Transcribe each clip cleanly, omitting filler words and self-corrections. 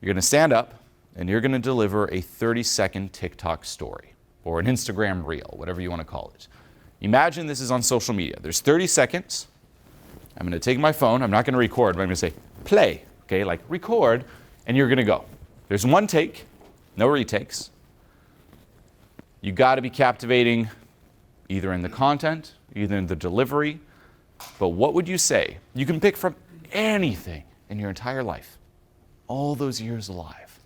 You're going to stand up and you're going to deliver a 30-second TikTok story or an Instagram reel, whatever you want to call it. Imagine this is on social media. There's 30 seconds. I'm going to take my phone. I'm not going to record, but I'm going to say play, okay, like record, and you're going to go. There's one take, no retakes. You got to be captivating either in the content, either in the delivery, but what would you say? You can pick from anything in your entire life, all those years alive,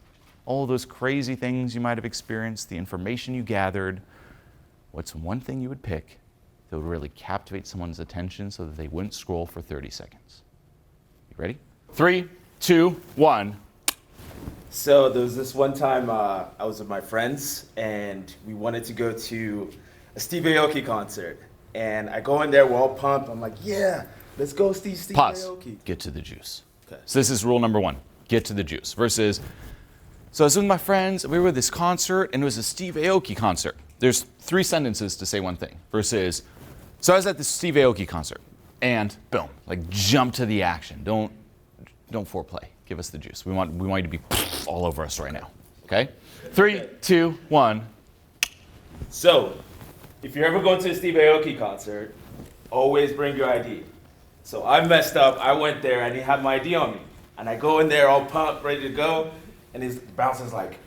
all those crazy things you might have experienced, the information you gathered. What's one thing you would pick that would really captivate someone's attention so that they wouldn't scroll for 30 seconds? You ready? 3, 2, 1. So there was this one time I was with my friends and we wanted to go to a Steve Aoki concert. And I go in there, we're all pumped. I'm like, yeah, let's go Steve Pause. Aoki. Get to the juice. Okay. So this is rule number 1. Get to the juice. Versus, so I was with my friends, we were at this concert, and it was a Steve Aoki concert. There's 3 sentences to say one thing. Versus, so I was at the Steve Aoki concert, and boom, like jump to the action. Don't foreplay. Give us the juice. We want you to be all over us right now. Okay? 3, 2, 1. So, if you're ever going to a Steve Aoki concert, always bring your ID. So I messed up. I went there. I didn't have my ID on me. And I go in there all pumped, ready to go. And his bouncer's like,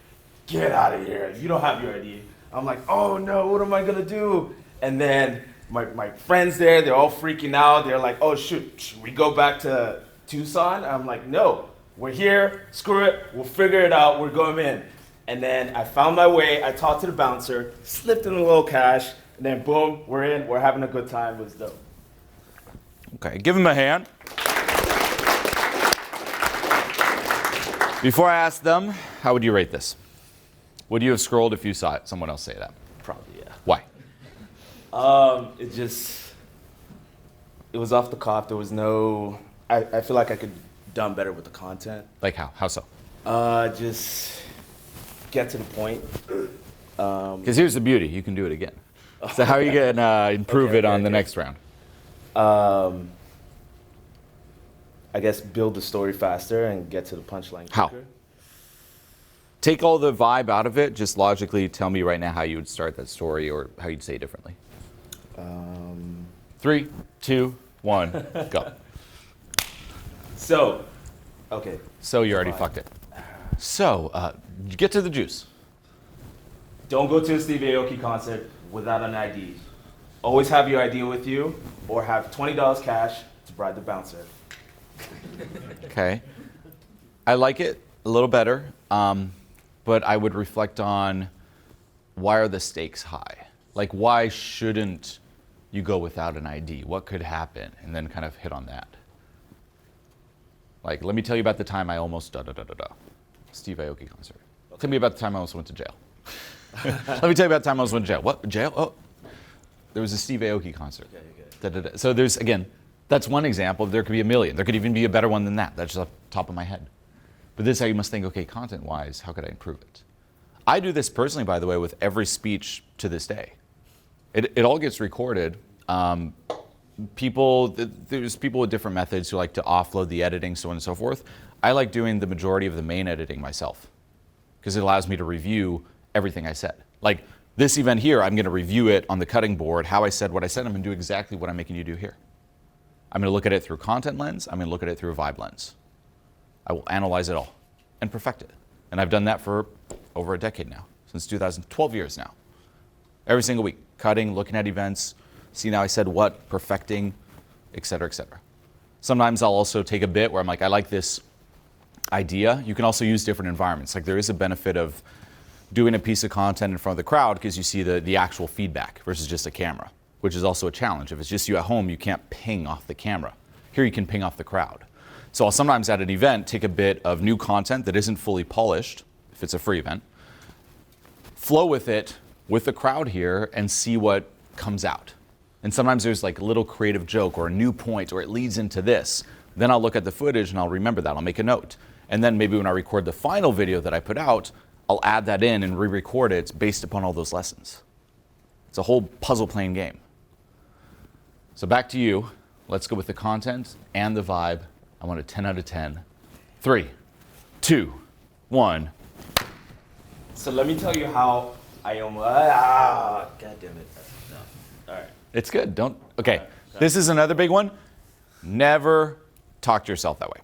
get out of here. You don't have your ID. I'm like, oh no, what am I going to do? And then my friends there, they're all freaking out. They're like, oh shoot, should we go back to Tucson? I'm like, no, we're here. Screw it. We'll figure it out. We're going in. And then I found my way. I talked to the bouncer, slipped in a little cash. And then boom, we're in, we're having a good time. It was dope. Okay, give him a hand. Before I ask them, how would you rate this? Would you have scrolled if you saw someone else say that? Probably, yeah. Why? It was off the cuff. There was no, I feel like I could done better with the content. Like how? How so? Just get to the point. Because here's the beauty, you can do it again. So how are you going to improve it on the next round? I guess build the story faster and get to the punchline quicker. How? Take all the vibe out of it. Just logically tell me right now how you would start that story or how you'd say it differently. 3, 2, 1, go. So, okay. So you already fucked it. So, get to the juice. Don't go to a Steve Aoki concert without an ID. Always have your ID with you, or have $20 cash to bribe the bouncer. Okay. I like it a little better, but I would reflect on why are the stakes high? Like, why shouldn't you go without an ID? What could happen? And then kind of hit on that. Like, let me tell you about the time I almost Steve Aoki concert. Tell me about the time I almost went to jail. Let me tell you about the time I almost went to jail. What? Jail? Oh, there was a Steve Aoki concert. Okay. So there's, again, that's one example. There could be a million. There could even be a better one than that. That's just off the top of my head. But this is how you must think, okay, content-wise, how could I improve it? I do this personally, by the way, with every speech to this day. It all gets recorded. There's people with different methods who like to offload the editing, so on and so forth. I like doing the majority of the main editing myself because it allows me to review everything I said. Like this event here, I'm going to review it on the cutting board, how I said what I said. I'm going to do exactly what I'm making you do here. I'm going to look at it through content lens. I'm going to look at it through a vibe lens. I will analyze it all and perfect it. And I've done that for over a decade now, since 2012 years now. Every single week, cutting, looking at events, seeing how I said what, perfecting, et cetera, et cetera. Sometimes I'll also take a bit where I'm like, I like this idea. You can also use different environments. Like there is a benefit of doing a piece of content in front of the crowd because you see the actual feedback versus just a camera, which is also a challenge. If it's just you at home, you can't ping off the camera. Here you can ping off the crowd. So I'll sometimes at an event take a bit of new content that isn't fully polished, if it's a free event, flow with it with the crowd here and see what comes out. And sometimes there's like a little creative joke or a new point or it leads into this. Then I'll look at the footage and I'll remember that. I'll make a note. And then maybe when I record the final video that I put out, I'll add that in and re-record it based upon all those lessons. It's a whole puzzle playing game. So back to you. Let's go with the content and the vibe. I want a 10 out of 10. 3, 2, 1. So let me tell you how I almost, God damn it. No. All right. It's good. Okay. This is another big one. Never talk to yourself that way.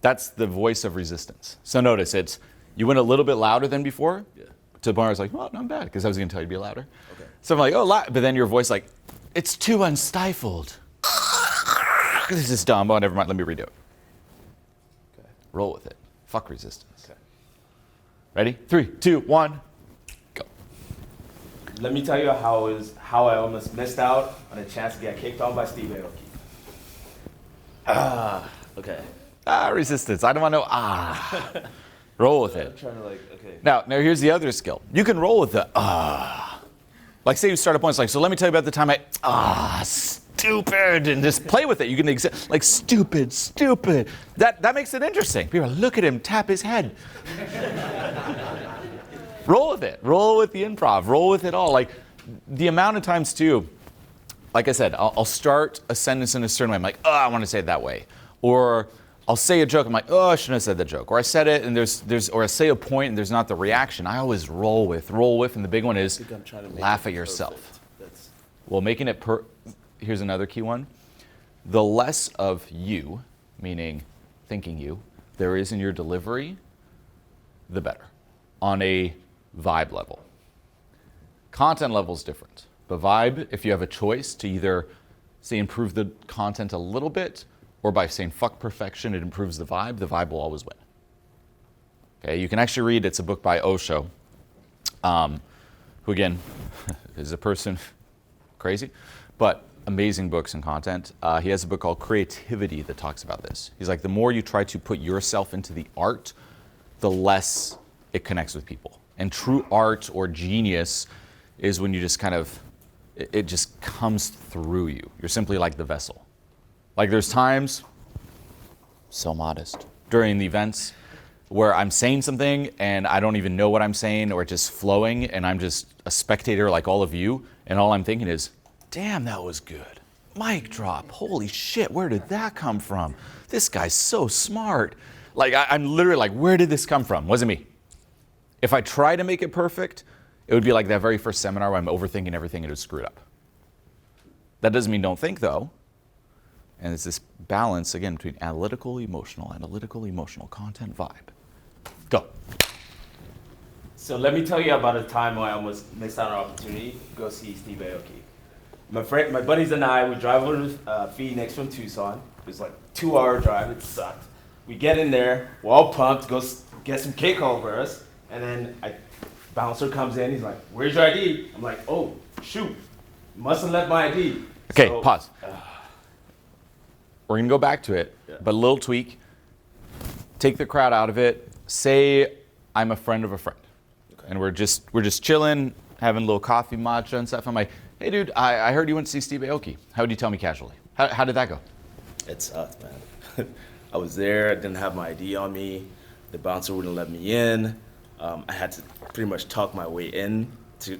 That's the voice of resistance. So notice you went a little bit louder than before. Yeah. To the point where I was like, well, not bad, because I was going to tell you to be louder. Okay. So I'm like, oh, but then your voice like, it's too unstifled. This is dumb. Oh, never mind. Let me redo it. Okay. Roll with it. Fuck resistance. Okay. Ready? 3, 2, 1, go. Let me tell you how I almost missed out on a chance to get kicked on by Steve Aoki. Okay. Resistance. I don't want to Roll with I'm it. trying to okay. Now here's the other skill. You can roll with the Like say you start a point, it's like, so let me tell you about the time stupid, and just play with it. You can like stupid. That makes it interesting. People are, look at him tap his head. Roll with it. Roll with the improv. Roll with it all. Like the amount of times too, like I said, I'll start a sentence in a certain way. I'm like, I want to say it that way. Or I'll say a joke. I'm like, I shouldn't have said that joke. Or I said it and or I say a point and there's not the reaction. I always roll with. And the big one is laugh at yourself. Well, making it here's another key one. The less of you, meaning thinking you, there is in your delivery, the better. On a vibe level. Content level is different. But vibe, if you have a choice to either say improve the content a little bit, or by saying fuck perfection, it improves the vibe will always win. Okay, you can actually read, it's a book by Osho, who again, is a person crazy, but amazing books and content. He has a book called Creativity that talks about this. He's like, the more you try to put yourself into the art, the less it connects with people. And true art or genius is when you just it just comes through you. You're simply like the vessel. Like there's times, so modest, during the events where I'm saying something and I don't even know what I'm saying or just flowing and I'm just a spectator like all of you and all I'm thinking is, damn, that was good. Mic drop, holy shit, where did that come from? This guy's so smart. Like I'm literally like, where did this come from? Wasn't me. If I try to make it perfect, it would be like that very first seminar where I'm overthinking everything and it would screw it up. That doesn't mean don't think though. And it's this balance, again, between analytical, emotional, content, vibe. Go. So let me tell you about a time where I almost missed out on an opportunity to go see Steve Aoki. My buddies and I, we drive over to Phoenix from Tucson. It was like a 2-hour drive. It sucked. We get in there, we're all pumped, go get some cake over us, and then bouncer comes in. He's like, "Where's your ID?" I'm like, "Oh, shoot, must have left my ID." Okay, pause. We're gonna go back to it, but a little tweak. Take the crowd out of it. Say I'm a friend of a friend, and we're just chilling, having a little coffee, matcha and stuff. I'm like, "Hey, dude, I heard you went to see Steve Aoki. How would you tell me casually? How did that go?" It sucked, man. I was there. I didn't have my ID on me. The bouncer wouldn't let me in. I had to pretty much talk my way in to,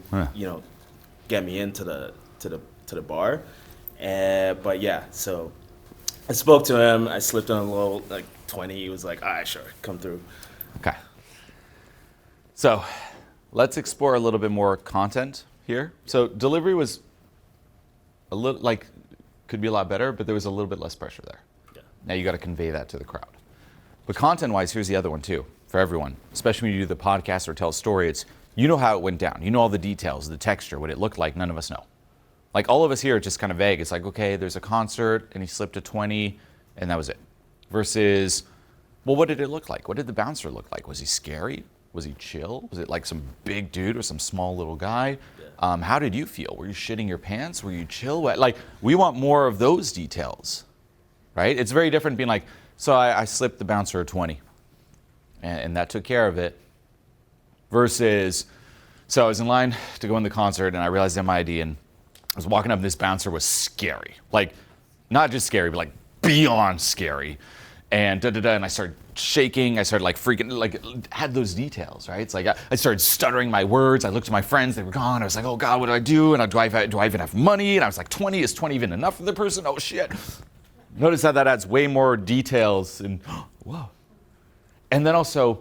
get me into the bar. But yeah, so I spoke to him. I slipped on a little, 20. He was like, "All right, sure, come through." Okay. So let's explore a little bit more content here. So delivery was a little, could be a lot better, but there was a little bit less pressure there. Yeah. Now you got to convey that to the crowd. But content-wise, here's the other one too, for everyone. Especially when you do the podcast or tell a story, it's, you know how it went down. You know all the details, the texture, what it looked like, none of us know. Like all of us here, it's just kind of vague. It's like, okay, there's a concert and he slipped a 20 and that was it. Versus, well, what did it look like? What did the bouncer look like? Was he scary? Was he chill? Was it like some big dude or some small little guy? Yeah. How did you feel? Were you shitting your pants? Were you chill? Like, we want more of those details, right? It's very different being like, so I slipped the bouncer a 20 and that took care of it. Versus, so I was in line to go in the concert and I realized I had my ID and I was walking up and this bouncer was scary. Like, not just scary, but like beyond scary. And and I started shaking. I started freaking, had those details, right? It's like I started stuttering my words. I looked at my friends, they were gone. I was like, oh God, what do I do? And do I even have money? And I was like, 20, is 20 even enough for the person? Oh shit. Notice how that adds way more details and whoa. And then also,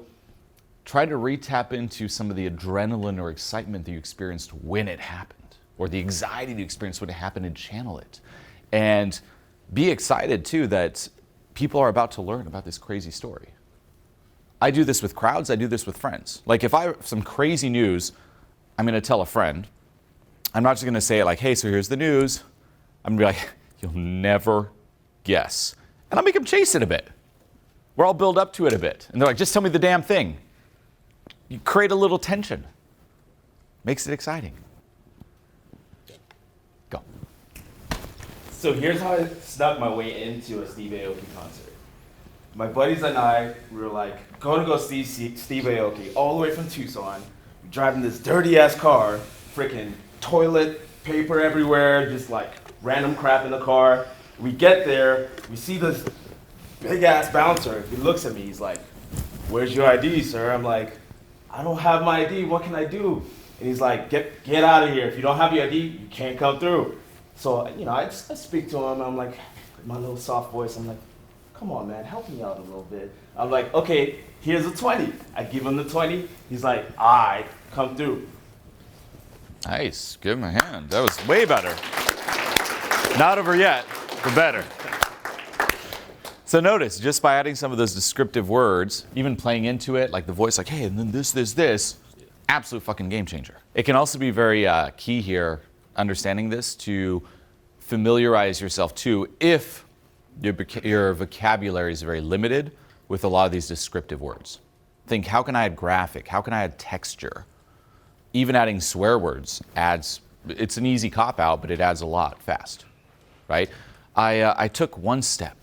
try to re-tap into some of the adrenaline or excitement that you experienced when it happened, or the anxiety you experienced when it happened, and channel it. And be excited too that people are about to learn about this crazy story. I do this with crowds, I do this with friends. Like if I have some crazy news, I'm gonna tell a friend, I'm not just gonna say it like, hey, so here's the news. I'm gonna be like, you'll never guess. And I'll make them chase it a bit. Or I'll build up to it a bit. And they're like, just tell me the damn thing. You create a little tension. Makes it exciting. Go. So here's how I snuck my way into a Steve Aoki concert. My buddies and I, we were like, going to go see Steve Aoki all the way from Tucson. We're driving this dirty ass car, freaking toilet paper everywhere, just like random crap in the car. We get there, we see this big ass bouncer. He looks at me, he's like, where's your ID, sir? I'm like, I don't have my ID, what can I do? And he's like, get out of here. If you don't have your ID, you can't come through. So, I speak to him, I'm like, my little soft voice, I'm like, come on, man, help me out a little bit. I'm like, okay, here's a 20. I give him the 20. He's like, all right, come through. Nice, give him a hand. That was way better. Not over yet, but better. So notice, just by adding some of those descriptive words, even playing into it, like the voice, like, hey, and then this, absolute fucking game changer. It can also be very key here, understanding this, to familiarize yourself too, if your vocabulary is very limited with a lot of these descriptive words. Think, how can I add graphic? How can I add texture? Even adding swear words adds, it's an easy cop-out, but it adds a lot fast, right? I took one step.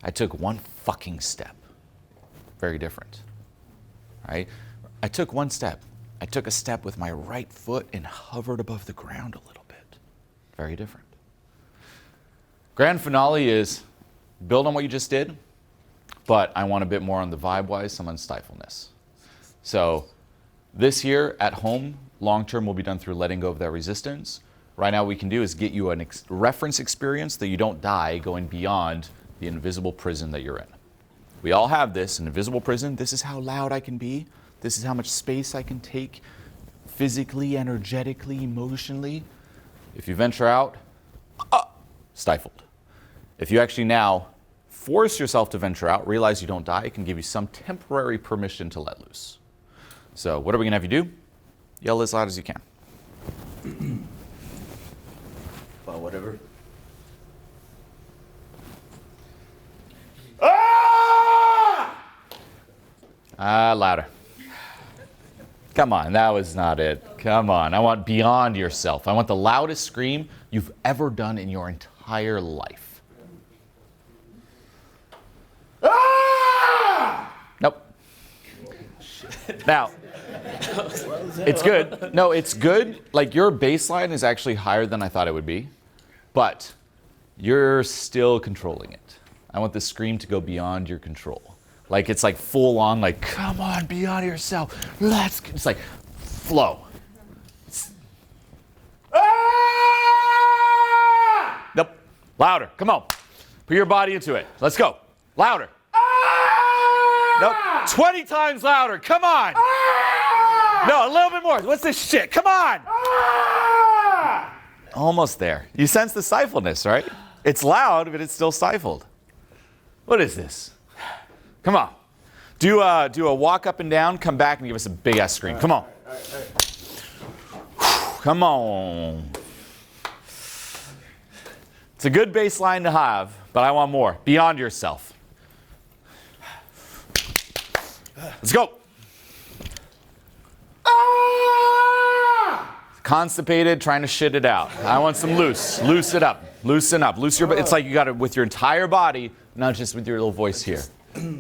I took one fucking step. Very different, right? I took one step. I took a step with my right foot and hovered above the ground a little bit. Very different. Grand finale is build on what you just did, but I want a bit more on the vibe-wise, some unstifleness. So this year at home, long-term will be done through letting go of that resistance. Right now what we can do is get you a reference experience that you don't die going beyond the invisible prison that you're in. We all have this, an invisible prison. This is how loud I can be. This is how much space I can take physically, energetically, emotionally. If you venture out, stifled. If you actually now force yourself to venture out, realize you don't die, it can give you some temporary permission to let loose. So what are we gonna have you do? Yell as loud as you can. About whatever. Louder. Come on, that was not it. Come on, I want beyond yourself. I want the loudest scream you've ever done in your entire life. Nope. Now, it's good. No, it's good. Like your baseline is actually higher than I thought it would be, but you're still controlling it. I want the scream to go beyond your control. Like it's like full on, like, come on, beyond yourself. It's like flow. Nope. Louder. Come on. Put your body into it. Let's go. Louder. Nope. 20 times louder. Come on. No, a little bit more. What's this shit? Come on. Almost there. You sense the stifledness, right? It's loud, but it's still stifled. What is this? Come on. Do a walk up and down, come back and give us a big ass scream. Come on. All right. Come on. It's a good baseline to have, but I want more. Beyond yourself. Let's go. Constipated, trying to shit it out. I want some loose. Loose it up. Loosen up. Loose your. It's like you got it with your entire body, not just with your little voice here.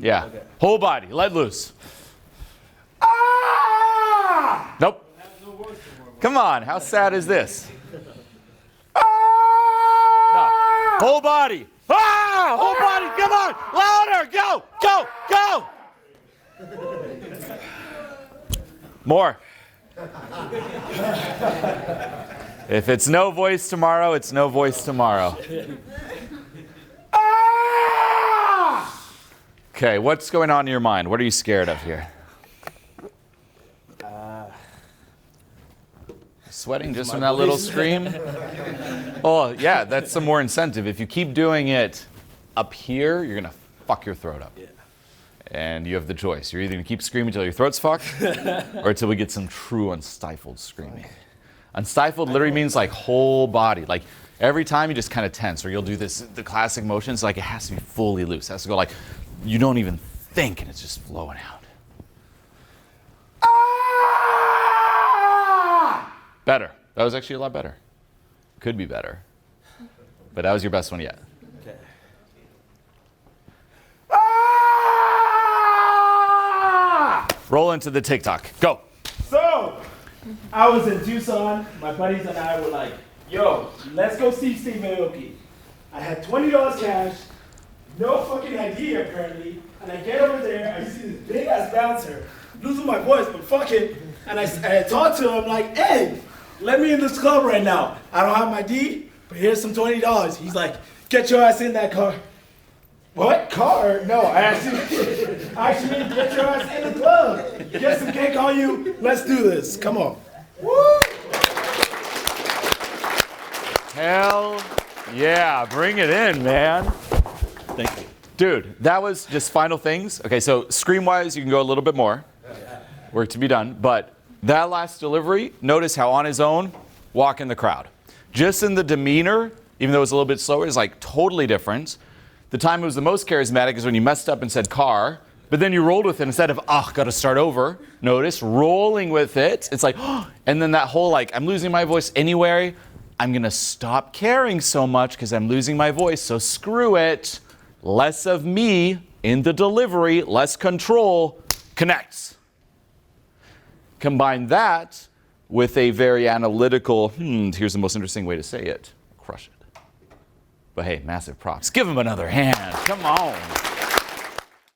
Yeah. Okay. Whole body. Let loose. Nope. Come on. How sad is this? No. Whole body. Whole body. Come on. Louder. Go. Go. Go. More. If it's no voice tomorrow, it's no voice tomorrow. Okay, what's going on in your mind? What are you scared of here? Sweating just from that little scream? Oh, yeah, that's some more incentive. If you keep doing it up here, you're going to fuck your throat up. Yeah. And you have the choice. You're either going to keep screaming until your throat's fucked, or until we get some true unstifled screaming. Unstifled literally means like whole body. Like every time you just kind of tense, or you'll do this, the classic motions, like it has to be fully loose. It has to go like you don't even think, and it's just flowing out. Better. That was actually a lot better. Could be better. But that was your best one yet. Okay. Roll into the TikTok. Go. So, I was in Tucson. My buddies and I were like, yo, let's go see Steve Aoki. I had $20 cash, no fucking idea apparently, and I get over there, I see this big ass bouncer, losing my voice, but fuck it, and I talk to him like, hey, let me in this club right now. I don't have my ID, but here's some $20. He's like, get your ass in that car. What? Car? No, I actually get your ass in the club. Get some cake on you. Let's do this. Come on. Woo! Hell yeah, bring it in, man. Thank you. Dude, that was just final things. Okay, so scream-wise, you can go a little bit more. Work to be done. But that last delivery, notice how on his own, walk in the crowd. Just in the demeanor, even though it was a little bit slower, is like totally different. The time it was the most charismatic is when you messed up and said car, but then you rolled with it instead of, gotta start over. Notice, rolling with it. It's like, and then that whole like, I'm losing my voice anyway. I'm gonna stop caring so much because I'm losing my voice, so screw it. Less of me in the delivery, less control, connects. Combine that with a very analytical, here's the most interesting way to say it, crush it. But hey, massive props. Give him another hand. Come on.